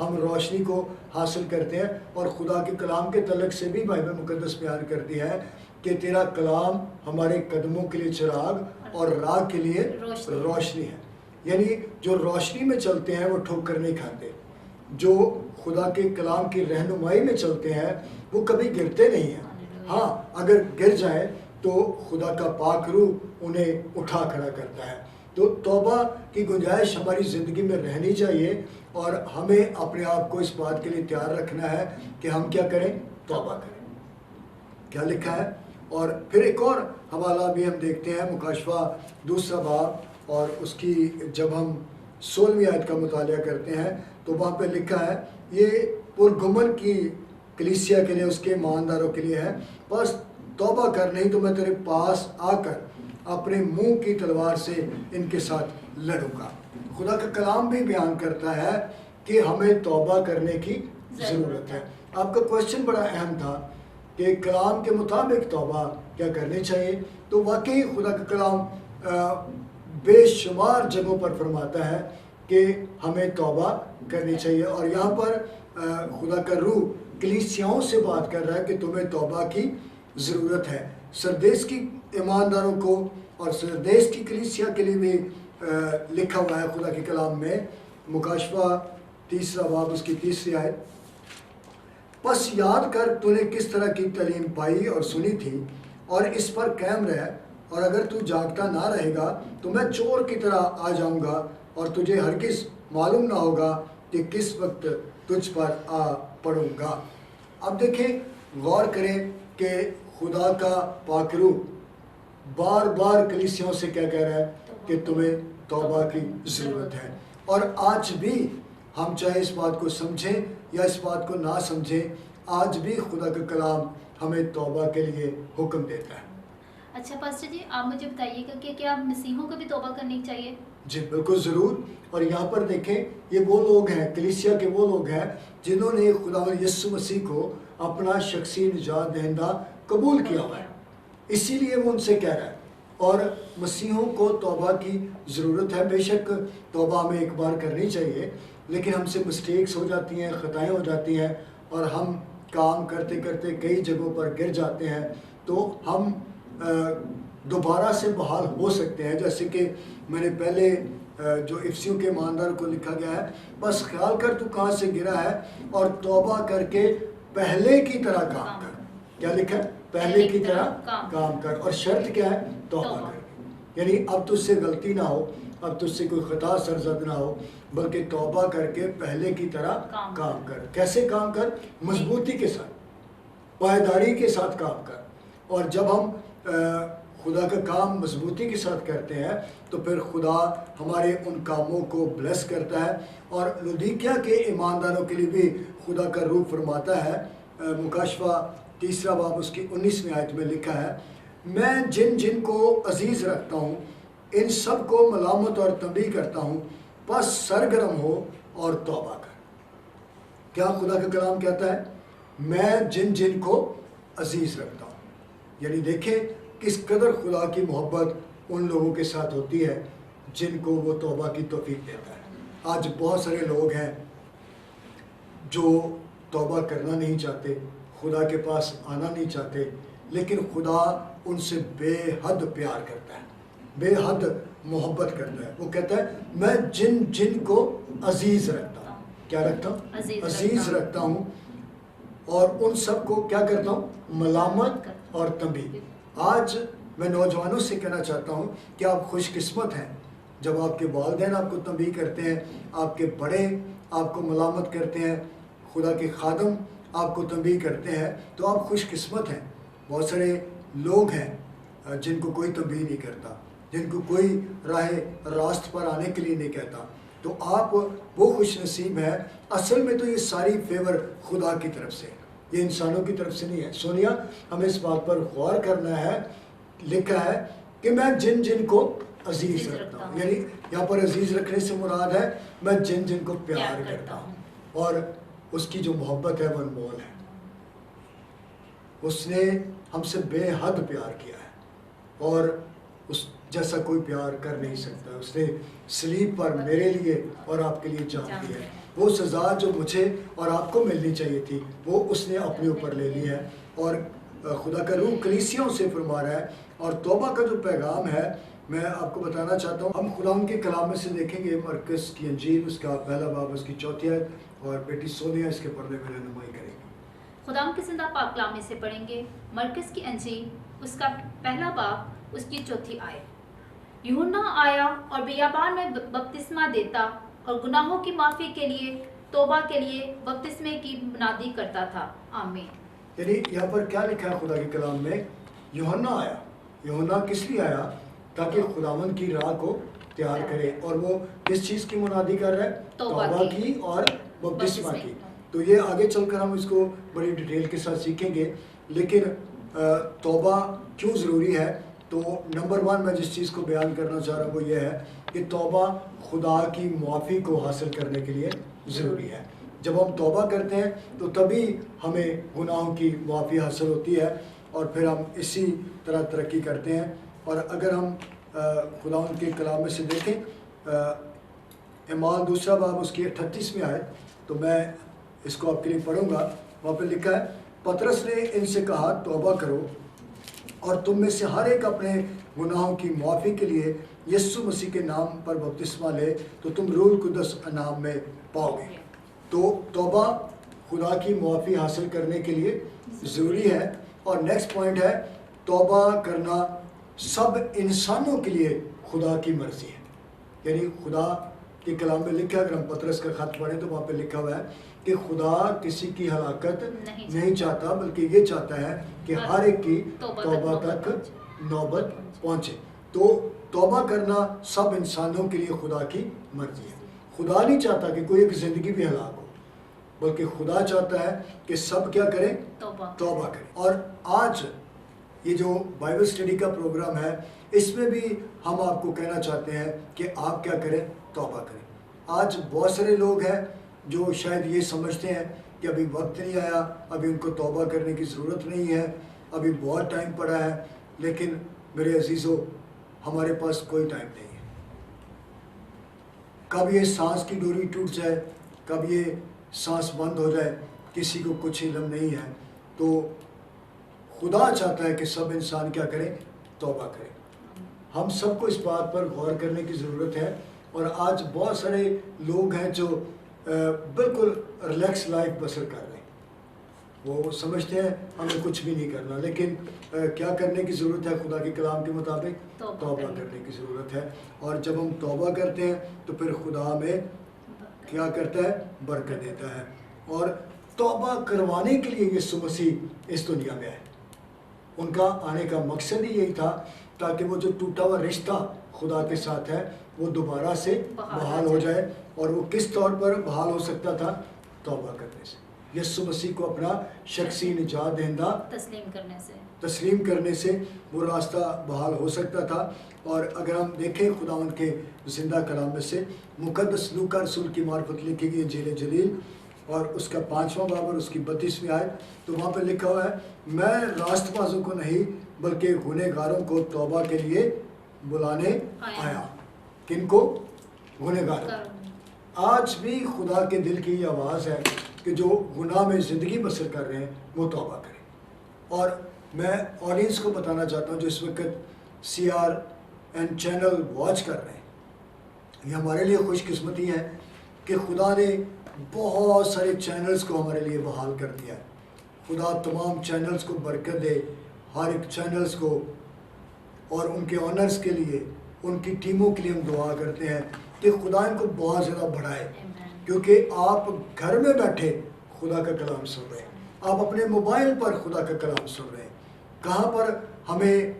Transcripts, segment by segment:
ہم روشنی کو حاصل کرتے ہیں. اور خدا کے کلام کے تعلق سے بھی بائبل مقدس بیان کرتی ہے کہ تیرا کلام ہمارے قدموں کے لیے چراغ اور راہ کے لیے روشنی ہے. یعنی جو روشنی میں چلتے ہیں وہ ٹھوکر نہیں کھاتے. جو خدا کے کلام کی رہنمائی میں چلتے ہیں وہ کبھی گرتے نہیں ہیں. ہاں اگر گر جائیں تو خدا کا پاک روح انہیں اٹھا کھڑا کرتا ہے. تو توبہ کی گنجائش ہماری زندگی میں رہنی چاہیے اور ہمیں اپنے آپ کو اس بات کے لیے تیار رکھنا ہے کہ ہم کیا کریں؟ توبہ کریں. کیا لکھا ہے؟ اور پھر ایک اور حوالہ بھی ہم دیکھتے ہیں مکاشفہ 2 باب اور اس کی جب ہم 16ویں آیت کا مطالعہ کرتے ہیں تو وہاں پہ لکھا ہے یہ پرگمن کی کلیسیا کے لیے، اس کے ایمانداروں کے لیے ہے، بس توبہ کر نہیں تو میں تیرے پاس آ کر اپنے منہ کی تلوار سے ان کے ساتھ لڑوں گا. خدا کا کلام بھی بیان کرتا ہے کہ ہمیں توبہ کرنے کی ضرورت ہے. آپ کا کوشچن بڑا اہم تھا کہ کلام کے مطابق توبہ کیا کرنی چاہیے. تو واقعی خدا کا کلام بے شمار جگہوں پر فرماتا ہے کہ ہمیں توبہ کرنی چاہیے. اور یہاں پر خدا کا روح کلیسیاؤں سے بات کر رہا ہے کہ تمہیں توبہ کی ضرورت ہے. سردیس کی ایمانداروں کو اور سردیس کی کلیسیا کے لیے بھی لکھا ہوا ہے خدا کے کلام میں. مکاشفہ 3 باب اس کی 3 آیت، پس یاد کر تو نے کس طرح کی تعلیم پائی اور سنی تھی اور اس پر قائم رہ، اور اگر تو جاگتا نہ رہے گا تو میں چور کی طرح آ جاؤں گا اور تجھے ہرگز معلوم نہ ہوگا کہ کس وقت تجھ پر آ پڑوں گا. اب دیکھیں، غور کریں کہ خدا کا پاک روح بار بار کلیسیوں سے کیا کہہ رہا ہے کہ تمہیں توبہ کی ضرورت ہے. اور آج بھی ہم چاہے اس بات کو سمجھیں یا اس بات کو نہ سمجھیں، آج بھی خدا کا کلام ہمیں توبہ کے لیے حکم دیتا ہے. اچھا پاسٹر جی، آپ مجھے بتائیے گا کہ کیا مسیحوں کو بھی توبہ کرنی چاہیے؟ جی بالکل ضرور. اور یہاں پر دیکھیں یہ وہ لوگ ہیں، کلیسیا کے وہ لوگ ہیں جنہوں نے خداوند یسوع مسیح کو اپنا شخصی نجات دہندہ قبول کیا ہوا ہے. اسی لیے وہ ان سے کہہ رہا ہے. اور مسیحوں کو توبہ کی ضرورت ہے. بے شک توبہ ہمیں ایک بار کرنی چاہیے، لیکن ہم سے مسٹیکس ہو جاتی ہیں، خطائیں ہو جاتی ہیں اور ہم کام کرتے کرتے کئی جگہوں پر گر جاتے ہیں. تو ہم دوبارہ سے بحال ہو سکتے ہیں. جیسے کہ میں نے پہلے جو افسیوں کے ایماندار کو لکھا گیا ہے، بس خیال کر تو کہاں سے گرا ہے اور توبہ کر کے پہلے کی طرح کام کر. کیا لکھا ہے؟ پہلے کی طرح کام کر. اور شرط کیا ہے؟ توبہ کر. یعنی اب تجھ سے غلطی نہ ہو، اب تجھ سے کوئی خطا سرزد نہ ہو، بلکہ توبہ کر کے پہلے کی طرح کام کر. کیسے کام کر؟ مضبوطی کے ساتھ، پائیداری کے ساتھ کام کر. اور جب ہم خدا کا کام مضبوطی کے ساتھ کرتے ہیں تو پھر خدا ہمارے ان کاموں کو بلیس کرتا ہے. اور لودیکیا کے ایمانداروں کے لیے بھی خدا کا روح فرماتا ہے. مکاشفہ 3 باب اس کی 19ویں آیت میں لکھا ہے، میں جن جن کو عزیز رکھتا ہوں ان سب کو ملامت اور تنبیہ کرتا ہوں، بس سرگرم ہو اور توبہ کر. کیا خدا کا کلام کہتا ہے؟ میں جن جن کو عزیز رکھتا ہوں. یعنی دیکھیں کس قدر خدا کی محبت ان لوگوں کے ساتھ ہوتی ہے جن کو وہ توبہ کی توفیق دیتا ہے. آج بہت سارے لوگ ہیں جو توبہ کرنا نہیں چاہتے، خدا کے پاس آنا نہیں چاہتے، لیکن خدا ان سے بے حد پیار کرتا ہے، بے حد محبت کرتا ہے. وہ کہتا ہے میں جن جن کو عزیز رکھتا ہوں. کیا رکھتا ہوں؟ عزیز رکھتا ہوں. اور ان سب کو کیا کرتا ہوں؟ ملامت اور تنبیہ. آج میں نوجوانوں سے کہنا چاہتا ہوں کہ آپ خوش قسمت ہیں جب آپ کے والدین آپ کو تنبیہ کرتے ہیں، آپ کے بڑے آپ کو ملامت کرتے ہیں، خدا کے خادم آپ کو تنبیہ کرتے ہیں، تو آپ خوش قسمت ہیں. بہت سارے لوگ ہیں جن کو کوئی تنبیہ نہیں کرتا، جن کو کوئی راہ راست پر آنے کے لیے نہیں کہتا. تو آپ وہ خوش نصیب ہیں. اصل میں تو یہ ساری فیور خدا کی طرف سے، یہ انسانوں کی طرف سے نہیں ہے. سونیا، ہمیں اس بات پر غور کرنا ہے. لکھا ہے کہ میں جن جن کو عزیز رکھتا ہوں. یعنی یہاں پر عزیز رکھنے سے مراد ہے میں جن جن کو پیار کرتا ہوں. اور اس کی جو محبت ہے وہ انمول ہے. اس نے ہم سے بے حد پیار کیا ہے اور اس جیسا کوئی پیار کر نہیں سکتا. اس نے صلیب پر میرے لیے اور آپ کے لیے جان دیا ہے. وہ سزا جو مجھے اور آپ کو ملنی چاہیے تھی وہ اس نے اپنے اوپر لے لی ہے، اور خدا کا روح کلیسیوں سے فرما رہا ہے۔ اور توبہ کا جو پیغام ہے میں آپ کو بتانا چاہتا ہوں، ہم خدا ان کے کلام میں سے دیکھیں گے مرکز کی انجیل اس کا پہلا باب اس کی 4 آیت، اور بیٹی سونیا اس کے پردے میں رہنمائی کرے گی۔ خدا کے زندہ پاک کلام میں سے پڑھیں گے مرکز کی انجیل اس کا پہلا باب اس کی 4 آیت۔ یوحنا آیا اور بیابان میں بپتسمہ دیتا اور گناہوں کی معافی کے لیے توبہ کے لیے بپتسمے کی منادی کرتا تھا، آمین۔ یعنی یہاں پر کیا لکھا ہے خدا کے کلام میں؟ یوحنا آیا۔ یوحنا کس لیے آیا؟ تاکہ خداوند کی راہ کو تیار کرے، اور وہ کس چیز کی منادی کر رہا ہے؟ توبہ کی اور بپتسمہ کی۔ تو یہ آگے چل کر ہم اس کو بڑی ڈیٹیل کے ساتھ سیکھیں گے، لیکن توبہ کیوں ضروری ہے؟ تو نمبر 1 میں جس چیز کو بیان کرنا چاہ رہا ہوں وہ یہ ہے کہ توبہ خدا کی معافی کو حاصل کرنے کے لیے ضروری ہے۔ جب ہم توبہ کرتے ہیں تو تبھی ہمیں گناہوں کی معافی حاصل ہوتی ہے، اور پھر ہم اسی طرح ترقی کرتے ہیں۔ اور اگر ہم خدا ان کے کلام میں سے دیکھیں اعمال 2 باب اس کی 38 میں آئے، تو میں اس کو آپ کے لیے پڑھوں گا۔ وہاں پہ لکھا ہے، پطرس نے ان سے کہا توبہ کرو اور تم میں سے ہر ایک اپنے گناہوں کی معافی کے لیے یسوع مسیح کے نام پر بپتسمہ لے تو تم روح القدس انعام میں پاؤ گے۔ تو توبہ خدا کی معافی حاصل کرنے کے لیے ضروری ہے۔ اور نیکسٹ پوائنٹ ہے، توبہ کرنا سب انسانوں کے لیے خدا کی مرضی ہے۔ یعنی خدا کے کلام میں لکھا ہے، اگر ہم پطرس کا خط پڑھیں تو وہاں پہ لکھا ہوا ہے کہ خدا کسی کی ہلاکت نہیں چاہتا، بلکہ یہ چاہتا ہے کہ ہر ایک کی توبہ تک نوبت پہنچے۔ تو توبہ کرنا سب انسانوں کے لیے خدا کی مرضی ہے۔ خدا نہیں چاہتا کہ کوئی ایک زندگی بھی ہلاک ہو، بلکہ خدا چاہتا ہے کہ سب کیا کریں؟ توبہ کریں۔ اور آج یہ جو بائبل اسٹڈی کا پروگرام ہے، اس میں بھی ہم آپ کو کہنا چاہتے ہیں کہ آپ کیا کریں؟ توبہ کریں۔ آج بہت سارے لوگ ہیں جو شاید یہ سمجھتے ہیں کہ ابھی وقت نہیں آیا، ابھی ان کو توبہ کرنے کی ضرورت نہیں ہے، ابھی بہت ٹائم پڑا ہے۔ لیکن میرے عزیزو، ہمارے پاس کوئی ٹائم نہیں ہے۔ کب یہ سانس کی ڈوری ٹوٹ جائے، کب یہ سانس بند ہو جائے، کسی کو کچھ علم نہیں ہے۔ تو خدا چاہتا ہے کہ سب انسان کیا کریں؟ توبہ کریں۔ ہم سب کو اس بات پر غور کرنے کی ضرورت ہے۔ اور آج بہت سارے لوگ ہیں جو بالکل ریلیکس لائف بسر کر رہے ہیں، وہ سمجھتے ہیں ہمیں کچھ بھی نہیں کرنا، لیکن کیا کرنے کی ضرورت ہے؟ خدا کے کلام کے مطابق توبہ کرنے کی ضرورت ہے۔ اور جب ہم توبہ کرتے ہیں تو پھر خدا ہمیں کیا کرتا ہے؟ برکت دیتا ہے۔ اور توبہ کروانے کے لیے یسوع مسیح اس دنیا میں آئے۔ ان کا آنے کا مقصد ہی یہی تھا تاکہ وہ جو ٹوٹا ہوا رشتہ خدا کے ساتھ ہے وہ دوبارہ سے بحال ہو جائے۔ اور وہ کس طور پر بحال ہو سکتا تھا؟ توبہ کرنے سے، یسوع مسیح کو اپنا شخصی نجات دہندہ تسلیم کرنے سے وہ راستہ بحال ہو سکتا تھا۔ اور اگر ہم دیکھیں خداوند کے زندہ کلام میں سے مقدس لوکا رسول کی معرفت لکھی گئی انجیل جلیل اور اس کا 5واں باب اور اس کی 32ویں آیت، تو وہاں پہ لکھا ہوا ہے، میں راست بازوں کو نہیں بلکہ گنہگاروں کو توبہ کے لیے بلانے آیا۔ کن کو؟ گنہگاروں۔ آج بھی خدا کے دل کی یہ آواز ہے کہ جو گناہ میں زندگی بسر کر رہے ہیں وہ توبہ کریں۔ اور میں آڈینس کو بتانا چاہتا ہوں جو اس وقت CRN چینل واچ کر رہے ہیں، یہ ہمارے لیے خوش قسمتی ہے کہ خدا نے بہت سارے چینلز کو ہمارے لیے بحال کر دیا ہے۔ خدا تمام چینلز کو برکت دے، ہر ایک چینلز کو، اور ان کے آنرز کے لیے، ان کی ٹیموں کے لیے ہم دعا کرتے ہیں کہ خدا ان کو بہت زیادہ بڑھائے، کیونکہ آپ گھر میں بیٹھے خدا کا کلام سن رہے ہیں، آپ اپنے موبائل پر خدا کا کلام سن رہے ہیں۔ کہاں پر ہمیں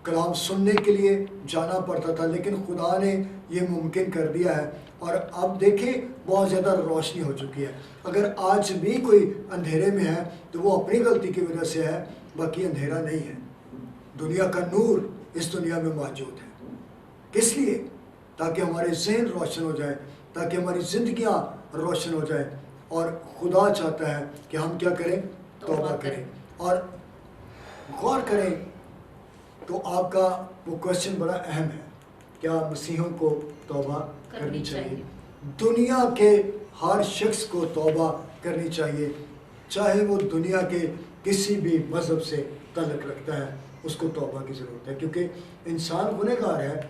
کلام سننے کے لیے جانا پڑتا تھا، لیکن خدا نے یہ ممکن کر دیا ہے۔ اور اب دیکھیں بہت زیادہ روشنی ہو چکی ہے۔ اگر آج بھی کوئی اندھیرے میں ہے تو وہ اپنی غلطی کی وجہ سے ہے، باقی اندھیرا نہیں ہے۔ دنیا کا نور اس دنیا میں موجود ہے، کس لیے؟ تاکہ ہمارے ذہن روشن ہو جائے، تاکہ ہماری زندگیاں روشن ہو جائیں۔ اور خدا چاہتا ہے کہ ہم کیا کریں؟ توبہ کریں۔ اور غور کریں تو آپ کا وہ کوشچن بڑا اہم ہے، کیا مسیحوں کو توبہ کرنی چاہیے؟ دنیا کے ہر شخص کو توبہ کرنی چاہیے، چاہے وہ دنیا کے کسی بھی مذہب سے تعلق رکھتا ہے، اس کو توبہ کی ضرورت ہے، کیونکہ انسان گنہگار ہے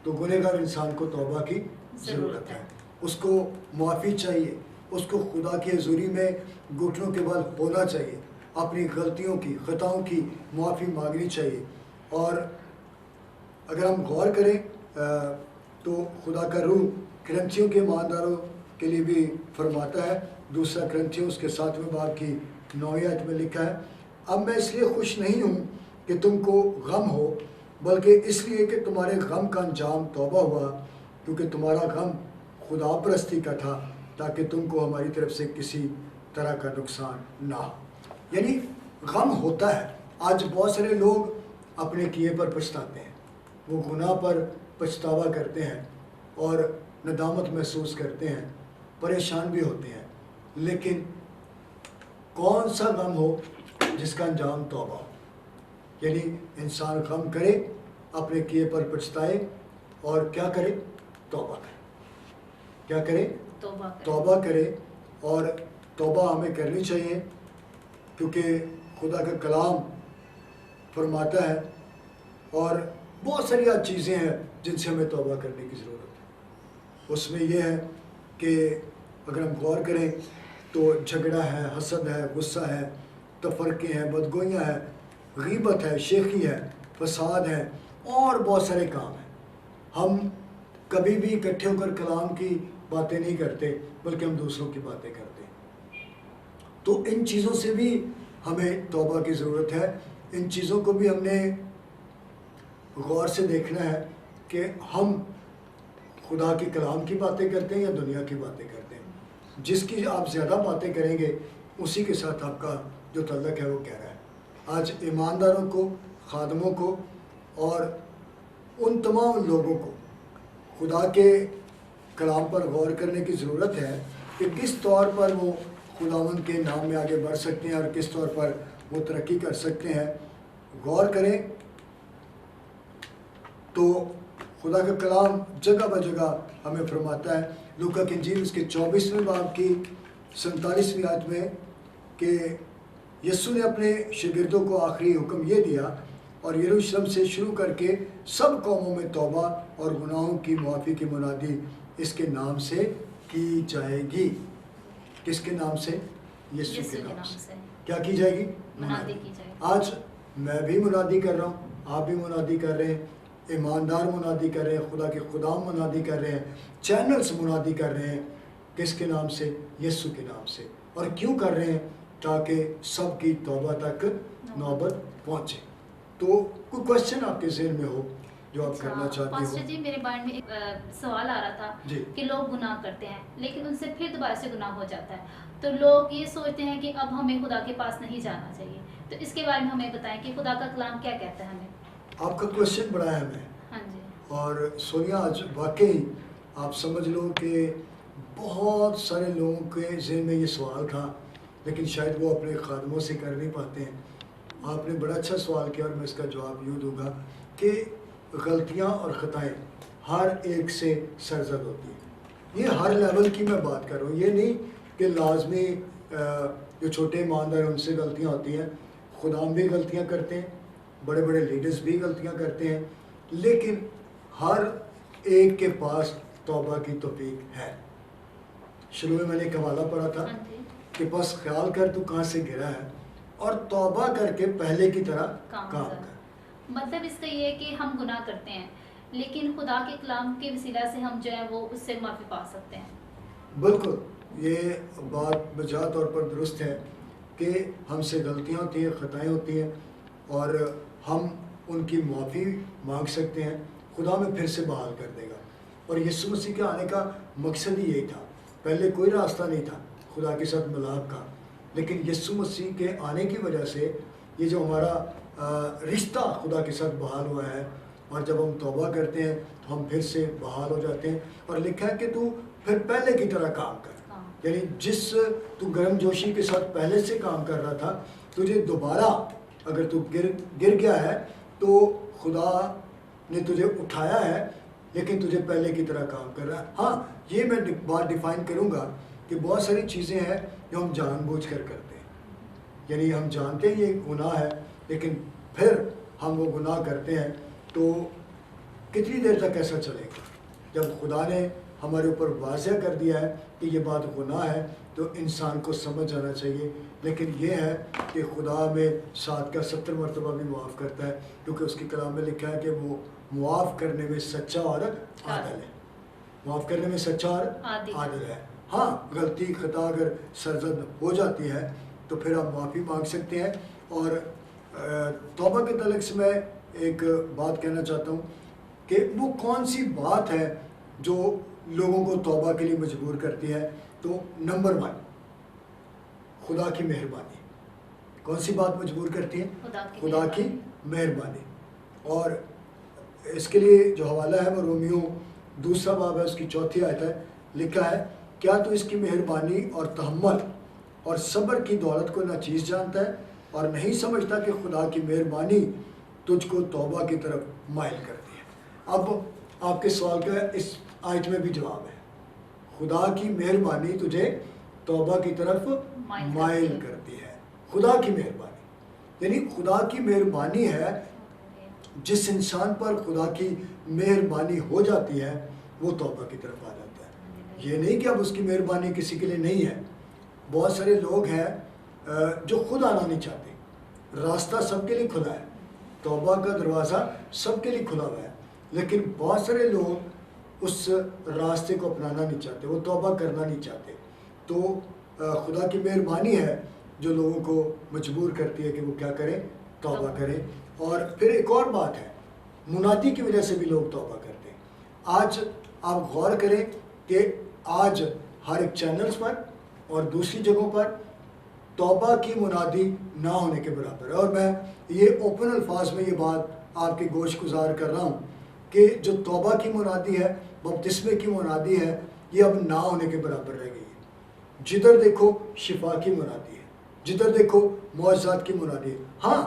تو گنہگار انسان کو توبہ کی ضرورت ہے، اس کو معافی چاہیے، اس کو خدا کی حضوری میں گھٹنوں کے بل ہونا چاہیے، اپنی غلطیوں کی خطاؤں کی معافی مانگنی چاہیے۔ اور اگر ہم غور کریں تو خدا کا روح کرنتھیوں کے ایمانداروں کے لیے بھی فرماتا ہے، دوسرا کرنتھیوں اس کے 7ویں باب کی 9ویں آیت میں لکھا ہے، اب میں اس لیے خوش نہیں ہوں کہ تم کو غم ہو، بلکہ اس لیے کہ تمہارے غم کا انجام توبہ ہوا، کیونکہ تمہارا غم خدا پرستی کا تھا، تاکہ تم کو ہماری طرف سے کسی طرح کا نقصان نہ ہو۔ یعنی غم ہوتا ہے۔ آج بہت سارے لوگ اپنے کیے پر پچھتاتے ہیں، وہ گناہ پر پچھتاوا کرتے ہیں اور ندامت محسوس کرتے ہیں، پریشان بھی ہوتے ہیں، لیکن کون سا غم ہو جس کا انجام توبہ ہو؟ یعنی انسان غم کرے، اپنے کیے پر پچھتائے اور کیا کرے؟ توبہ کرے۔ کیا کرے؟ توبہ کرے، اور توبہ ہمیں کرنی چاہیے، کیونکہ خدا کا کلام فرماتا ہے، اور بہت ساری چیزیں ہیں جن سے ہمیں توبہ کرنے کی ضرورت ہے۔ اس میں یہ ہے کہ اگر ہم غور کریں تو جھگڑا ہے، حسد ہے، غصہ ہے، تفرقے ہیں، بدگوئیاں ہیں، غیبت ہے، شیخی ہے، فساد ہے، اور بہت سارے کام ہیں۔ ہم کبھی بھی اکٹھے ہو کر کلام کی باتیں نہیں کرتے، بلکہ ہم دوسروں کی باتیں کرتے ہیں۔ تو ان چیزوں سے بھی ہمیں توبہ کی ضرورت ہے۔ ان چیزوں کو بھی ہم نے غور سے دیکھنا ہے کہ ہم خدا کے کلام کی باتیں کرتے ہیں یا دنیا کی باتیں کرتے ہیں۔ جس کی آپ زیادہ باتیں کریں گے، اسی کے ساتھ آپ کا جو تعلق ہے وہ کہہ رہا ہے۔ آج ایمانداروں کو، خادموں کو، اور ان تمام لوگوں کو خدا کے کلام پر غور کرنے کی ضرورت ہے کہ کس طور پر وہ خداوند کے نام میں آگے بڑھ سکتے ہیں اور کس طور پر وہ ترقی کر سکتے ہیں۔ غور کریں تو خدا کا کلام جگہ بہ جگہ ہمیں فرماتا ہے، لوکا کی انجیل اس کے 24ویں باب کی 47ویں آیت میں، کہ یسوع نے اپنے شاگردوں کو آخری حکم یہ دیا، اور یروشلم سے شروع کر کے سب قوموں میں توبہ اور گناہوں کی معافی کی منادی اس کے نام سے کی جائے گی۔ کس کے نام سے؟ یسوع کے نام سے۔ کیا کی جائے گی؟ منادی کی جائے گی۔ آج میں بھی منادی کر رہا ہوں، آپ بھی منادی کر رہے ہیں، ایماندار منادی کر رہے ہیں، خدا کے خدام منادی کر رہے ہیں، چینلز منادی کر رہے ہیں۔ کس کے نام سے؟ یسوع کے نام سے۔ اور کیوں کر رہے ہیں؟ تاکہ سب کی توبہ تک نوبت پہنچے۔ تو کوئی کوشچن آپ کے ذہن میں ہو جو آپ کرنا چاہتے ہو؟ پاسٹر جی، میرے مائنڈ میں ایک سوال آ رہا تھا کہ لوگ گناہ کرتے ہیں لیکن ان سے پھر دوبارہ سے گناہ ہو جاتا ہے، تو لوگ یہ سوچتے ہیں کہ اب ہمیں خدا کے پاس نہیں جانا چاہیے، تو اس کے بارے میں ہمیں بتائیں کہ خدا کا کلام کیا کہتا ہے ہمیں۔ آپ کا کوشچن بڑا اہم ہے۔ ہاں جی۔ اور سونیا، آج واقعی آپ سمجھ لو کہ بہت سارے لوگوں کے ذہن میں یہ سوال تھا، لیکن شاید وہ اپنے خادموں سے کر نہیں پاتے ہیں۔ آپ نے بڑا اچھا سوال کیا، اور میں اس کا جواب یوں دوں گا کہ غلطیاں اور خطائیں ہر ایک سے سرزد ہوتی ہیں۔ یہ ہر لیول کی میں بات کر رہا ہوں، یہ نہیں کہ لازمی جو چھوٹے ایماندار ان سے غلطیاں ہوتی ہیں، خدام بھی غلطیاں کرتے ہیں، بڑے بڑے لیڈرز بھی غلطیاں کرتے ہیں، لیکن ہر ایک کے پاس توبہ کی توفیق ہے۔ شروع میں نے ایک حوالہ پڑھا تھا کہ بس خیال کر تو کہاں سے گرا ہے، اور توبہ کر کے پہلے کی طرح کام کر۔ مطلب اس کا یہ ہے کہ ہم گناہ کرتے ہیں لیکن خدا کے کلام کے وسیلہ سے ہم جو ہے وہ اس سے معافی پا سکتے ہیں۔ بالکل، یہ بات بجا طور پر درست ہے کہ ہم سے غلطیاں ہوتی ہیں، خطائیں ہوتی ہیں، اور ہم ان کی معافی مانگ سکتے ہیں۔ خدا میں پھر سے بحال کر دے گا۔ اور یسوع مسیح کے آنے کا مقصد ہی یہی تھا۔ پہلے کوئی راستہ نہیں تھا خدا کے ساتھ ملاپ کا، لیکن یسوع مسیح کے آنے کی وجہ سے یہ جو ہمارا رشتہ خدا کے ساتھ بحال ہوا ہے، اور جب ہم توبہ کرتے ہیں تو ہم پھر سے بحال ہو جاتے ہیں، اور لکھا ہے کہ تو پھر پہلے کی طرح کام کر۔ یعنی جس تو گرم جوشی کے ساتھ پہلے سے کام کر رہا تھا، تجھے دوبارہ اگر تو گر گیا ہے تو خدا نے تجھے اٹھایا ہے لیکن تجھے پہلے کی طرح کام کر رہا ہے. ہاں یہ میں بات ڈیفائن کروں گا کہ بہت ساری چیزیں ہیں جو ہم جان بوجھ کر کرتے ہیں, یعنی ہم جانتے ہیں یہ گناہ ہے لیکن پھر ہم وہ گناہ کرتے ہیں. تو کتنی دیر تک ایسا چلے گا؟ جب خدا نے ہمارے اوپر واضح کر دیا ہے کہ یہ بات گناہ ہے تو انسان کو سمجھ جانا چاہیے. لیکن یہ ہے کہ خدا میں 7 کا 70 مرتبہ بھی معاف کرتا ہے, کیونکہ اس کی کلام میں لکھا ہے کہ وہ معاف کرنے میں سچا اور عادل ہے. معاف کرنے میں سچا اور عادل ہے. ہاں غلطی خطا اگر سرزد ہو جاتی ہے تو پھر آپ معافی مانگ سکتے ہیں. اور توبہ کے تعلق سے میں ایک بات کہنا چاہتا ہوں کہ وہ کون سی بات ہے جو لوگوں کو توبہ کے لیے مجبور کرتی ہے. تو نمبر 1 خدا کی مہربانی. کون سی بات مجبور کرتی ہے؟ خدا کی مہربانی. اور اس کے لیے جو حوالہ ہے وہ رومیو 2 باب ہے, اس کی 4 آیت ہے. لکھا ہے کیا تو اس کی مہربانی اور تحمل اور صبر کی دولت کو ناچیز جانتا ہے اور نہیں سمجھتا کہ خدا کی مہربانی تجھ کو توبہ کی طرف مائل کرتی ہے. اب آپ کے سوال کا اس آیت میں بھی جواب ہے. خدا کی مہربانی تجھے توبہ کی طرف مائل کرتی ہے. خدا کی مہربانی یعنی خدا کی مہربانی ہے. جس انسان پر خدا کی مہربانی ہو جاتی ہے وہ توبہ کی طرف آ جاتا ہے. یہ نہیں کہ اب اس کی مہربانی کسی کے لیے نہیں ہے. بہت سارے لوگ ہیں جو خود آنا نہیں چاہتے. راستہ سب کے لیے کھلا ہے, توبہ کا دروازہ سب کے لیے کھلا ہوا ہے, لیکن بہت سارے لوگ اس راستے کو اپنانا نہیں چاہتے, وہ توبہ کرنا نہیں چاہتے. تو خدا کی مہربانی ہے جو لوگوں کو مجبور کرتی ہے کہ وہ کیا کریں, توبہ کریں. اور پھر ایک اور بات ہے, منادی کی وجہ سے بھی لوگ توبہ کرتے ہیں. آج آپ غور کریں کہ آج ہر ایک چینلز پر اور دوسری جگہوں پر توبہ کی منادی نہ ہونے کے برابر ہے. اور میں یہ اوپن الفاظ میں یہ بات آپ کے گوش گزار کر رہا ہوں کہ جو توبہ کی منادی ہے, بپتسمے کی منادی ہے, یہ اب نہ ہونے کے برابر رہ گئی ہے. جدھر دیکھو شفا کی منادی ہے, جدھر دیکھو معجزات کی منادی ہے. ہاں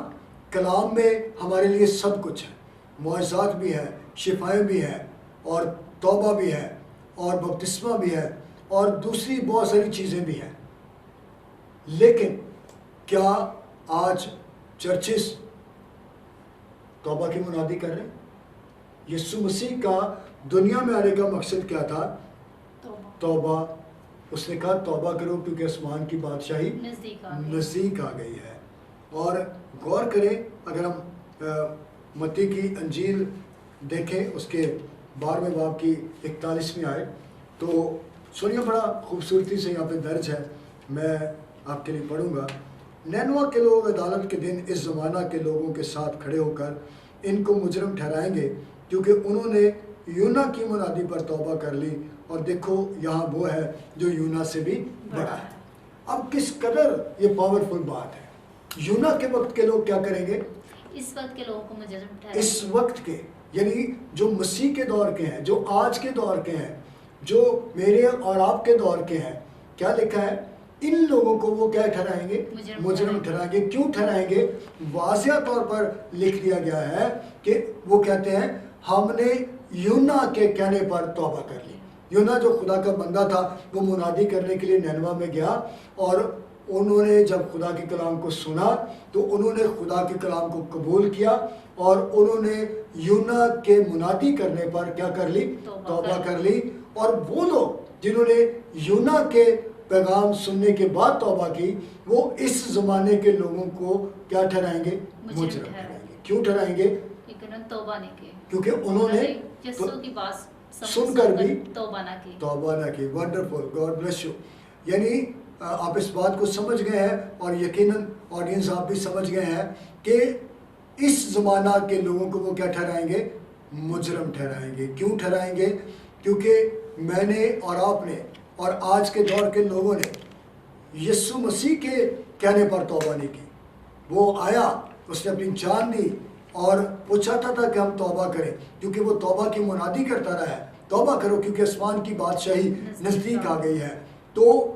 کلام میں ہمارے لیے سب کچھ ہے, معجزات بھی ہے, شفائیں بھی ہیں, اور توبہ بھی ہے, اور بپتسمہ بھی ہے, اور دوسری بہت ساری چیزیں بھی ہیں. لیکن کیا آج چرچز توبہ کی منادی کر رہے ہیں؟ یسوع مسیح کا دنیا میں آنے کا مقصد کیا تھا؟ توبہ. اس نے کہا توبہ کرو کیونکہ آسمان کی بادشاہی نزدیک آ گئی ہے. اور غور کریں, اگر ہم متی کی انجیل دیکھیں اس کے 12ویں باب کی 41ویں آیت, تو سنیے بڑا خوبصورتی سے یہاں پہ درج ہے, میں آپ کے لیے پڑھوں گا. نینوا کے لوگ عدالت کے دن اس زمانہ کے لوگوں کے ساتھ کھڑے ہو کر ان کو مجرم ٹھہرائیں گے کیونکہ انہوں نے یونا کی منادی پر توبہ کر لی, اور دیکھو یہاں وہ ہے جو یونا سے بھی بڑا ہے. اب کس قدر یہ پاورفل بات ہے. یونا کے وقت کے لوگ کیا کریں گے؟ اس وقت کے لوگوں کو مجرم ٹھہرائیں گے. اس وقت کے یعنی جو مسیح کے دور کے ہیں, جو آج کے دور کے ہیں, جو میرے اور آپ کے دور کے ہیں, کیا لکھا ہے؟ ان لوگوں کو وہ کیا ٹھہرائیں گے؟ مجرم ٹھہرائیں گے. کیوں ٹھہرائیں گے؟ واضح طور پر لکھ دیا گیا ہے کہ وہ کہتے ہیں ہم نے یونا کے کہنے پر توبہ کر لی. یونا جو خدا کا بندہ تھا وہ منادی کرنے کے لیے نینوا میں گیا, اور انہوں نے جب خدا کے کلام کو سنا تو انہوں نے خدا کے کلام کو قبول کیا, اور انہوں نے یونا کے منادی کرنے پر کیا کر لی؟ توبہ کر لی. اور وہ لوگ جنہوں نے یونا کے پیغام سننے کے بعد توبہ کی, وہ اس زمانے کے لوگوں کو کیا ٹھہرائیں گے؟ مجرم ٹھہرائیں گے. کیوں ٹھہرائیں گے؟ توبہ نہیں کی, کیونکہ انہوں نے یسوع کی بات سن کر بھی توبہ نہ کی. Wonderful, God bless you. یعنی آپ اس بات کو سمجھ گئے ہیں, اور یقیناً آڈینس آپ بھی سمجھ گئے ہیں کہ اس زمانہ کے لوگوں کو وہ کیا ٹھہرائیں گے؟ مجرم ٹھہرائیں گے. کیوں ٹھہرائیں گے؟ کیونکہ میں نے اور آپ نے اور آج کے دور کے لوگوں نے یسوع مسیح کے کہنے پر توبہ نہیں کی. وہ آیا, اس نے اپنی جان دی, اور وہ چاہتا تھا کہ ہم توبہ کریں, کیونکہ وہ توبہ کی منادی کرتا رہا ہے, توبہ کرو کیونکہ آسمان کی بادشاہی نزدیک آ گئی ہے. تو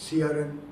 CRN